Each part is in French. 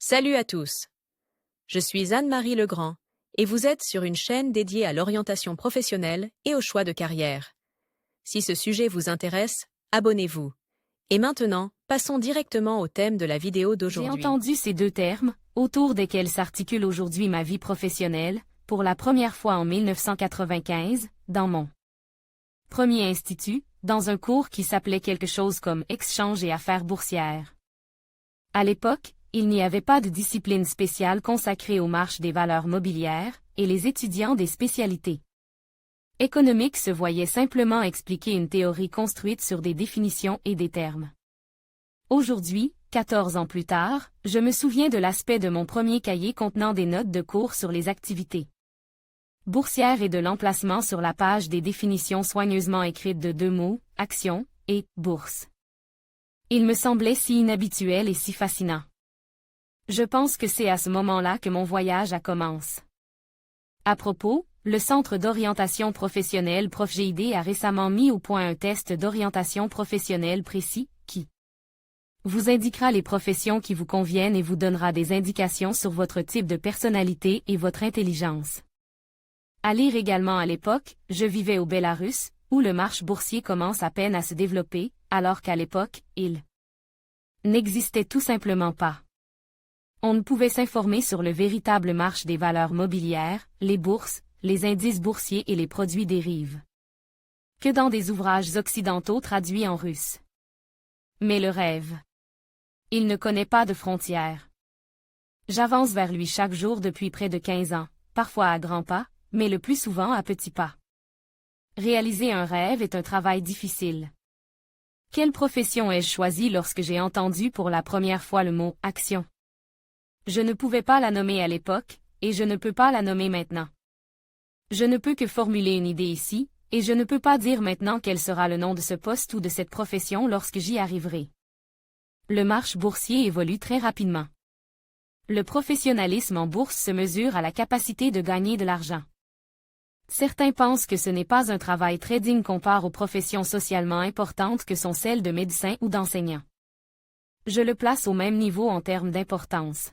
Salut à tous. Je suis Anne-Marie Legrand et vous êtes sur une chaîne dédiée à l'orientation professionnelle et au choix de carrière. Si ce sujet vous intéresse, abonnez-vous. Et maintenant, passons directement au thème de la vidéo J'ai d'aujourd'hui. entendu ces deux termes, autour desquels s'articule aujourd'hui ma vie professionnelle, pour la première fois en 1995, dans mon premier institut, dans un cours qui s'appelait quelque chose comme Exchange et affaires boursières. À l'époque, il n'y avait pas de discipline spéciale consacrée aux marches des valeurs mobilières, et les étudiants des spécialités économiques se voyaient simplement expliquer une théorie construite sur des définitions et des termes. Aujourd'hui, 14 ans plus tard, je me souviens de l'aspect de mon premier cahier contenant des notes de cours sur les activités boursières et de l'emplacement sur la page des définitions soigneusement écrites de deux mots, action et bourse. Il me semblait si inhabituel et si fascinant. Je pense que c'est à ce moment-là que mon voyage a commencé. À propos, le Centre d'orientation professionnelle ProfGID a récemment mis au point un test d'orientation professionnelle précis, qui vous indiquera les professions qui vous conviennent et vous donnera des indications sur votre type de personnalité et votre intelligence. À lire également à l'époque, je vivais au Bélarus, où le marché boursier commence à peine à se développer, alors qu'à l'époque, il n'existait tout simplement pas. On ne pouvait s'informer sur le véritable marché des valeurs mobilières, les bourses, les indices boursiers et les produits dérivés que dans des ouvrages occidentaux traduits en russe. Mais le rêve, il ne connaît pas de frontières. J'avance vers lui chaque jour depuis près de 15 ans, parfois à grands pas, mais le plus souvent à petits pas. Réaliser un rêve est un travail difficile. Quelle profession ai-je choisie lorsque j'ai entendu pour la première fois le mot « action ». Je ne pouvais pas la nommer à l'époque, et je ne peux pas la nommer maintenant. Je ne peux que formuler une idée ici, et je ne peux pas dire maintenant quel sera le nom de ce poste ou de cette profession lorsque j'y arriverai. Le marché boursier évolue très rapidement. Le professionnalisme en bourse se mesure à la capacité de gagner de l'argent. Certains pensent que ce n'est pas un travail très digne comparé aux professions socialement importantes que sont celles de médecin ou d'enseignant. Je le place au même niveau en termes d'importance.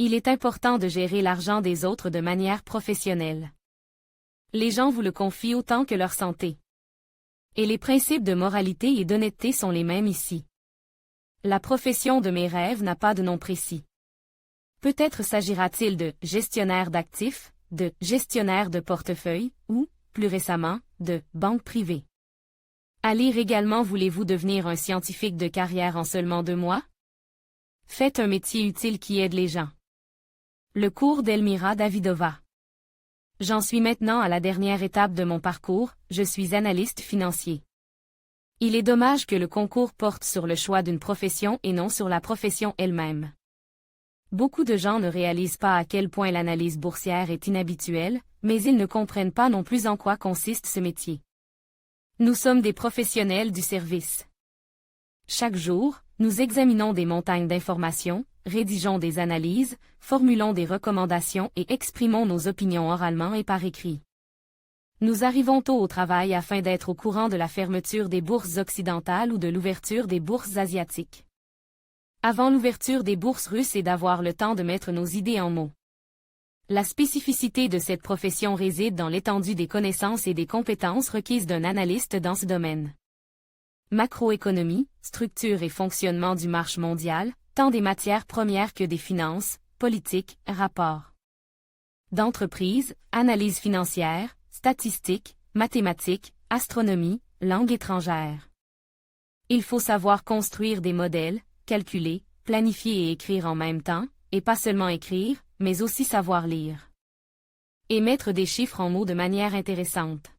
Il est important de gérer l'argent des autres de manière professionnelle. Les gens vous le confient autant que leur santé. Et les principes de moralité et d'honnêteté sont les mêmes ici. La profession de mes rêves n'a pas de nom précis. Peut-être s'agira-t-il de gestionnaire d'actifs, de gestionnaire de portefeuille, ou, plus récemment, de banque privée. À lire également voulez-vous devenir un scientifique de carrière en seulement 2 mois? Faites un métier utile qui aide les gens. Le cours d'Elmira Davidova. J'en suis maintenant à la dernière étape de mon parcours, je suis analyste financier. Il est dommage que le concours porte sur le choix d'une profession et non sur la profession elle-même. Beaucoup de gens ne réalisent pas à quel point l'analyse boursière est inhabituelle, mais ils ne comprennent pas non plus en quoi consiste ce métier. Nous sommes des professionnels du service. Chaque jour, nous examinons des montagnes d'informations, rédigeons des analyses, formulons des recommandations et exprimons nos opinions oralement et par écrit. Nous arrivons tôt au travail afin d'être au courant de la fermeture des bourses occidentales ou de l'ouverture des bourses asiatiques. Avant l'ouverture des bourses russes et d'avoir le temps de mettre nos idées en mots. La spécificité de cette profession réside dans l'étendue des connaissances et des compétences requises d'un analyste dans ce domaine. Macroéconomie, structure et fonctionnement du marché mondial, tant des matières premières que des finances, politique, rapports d'entreprise, analyse financière, statistiques, mathématiques, astronomie, langue étrangère. Il faut savoir construire des modèles, calculer, planifier et écrire en même temps, et pas seulement écrire, mais aussi savoir lire. Et mettre des chiffres en mots de manière intéressante.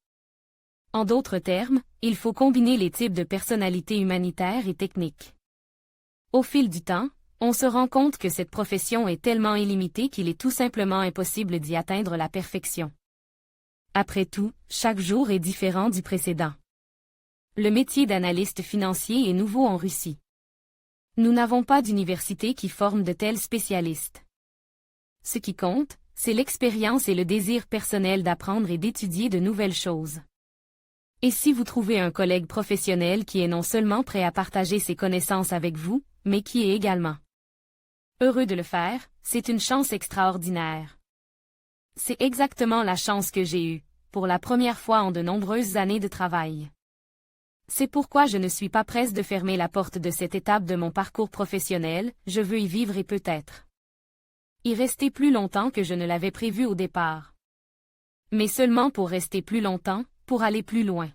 En d'autres termes, il faut combiner les types de personnalités humanitaires et techniques. Au fil du temps, on se rend compte que cette profession est tellement illimitée qu'il est tout simplement impossible d'y atteindre la perfection. Après tout, chaque jour est différent du précédent. Le métier d'analyste financier est nouveau en Russie. Nous n'avons pas d'université qui forme de tels spécialistes. Ce qui compte, c'est l'expérience et le désir personnel d'apprendre et d'étudier de nouvelles choses. Et si vous trouvez un collègue professionnel qui est non seulement prêt à partager ses connaissances avec vous, mais qui est également Heureux de le faire, c'est une chance extraordinaire. C'est exactement la chance que j'ai eue, pour la première fois en de nombreuses années de travail. C'est pourquoi je ne suis pas presse de fermer la porte de cette étape de mon parcours professionnel, je veux y vivre et peut-être y rester plus longtemps que je ne l'avais prévu au départ. Mais seulement pour rester plus longtemps, pour aller plus loin.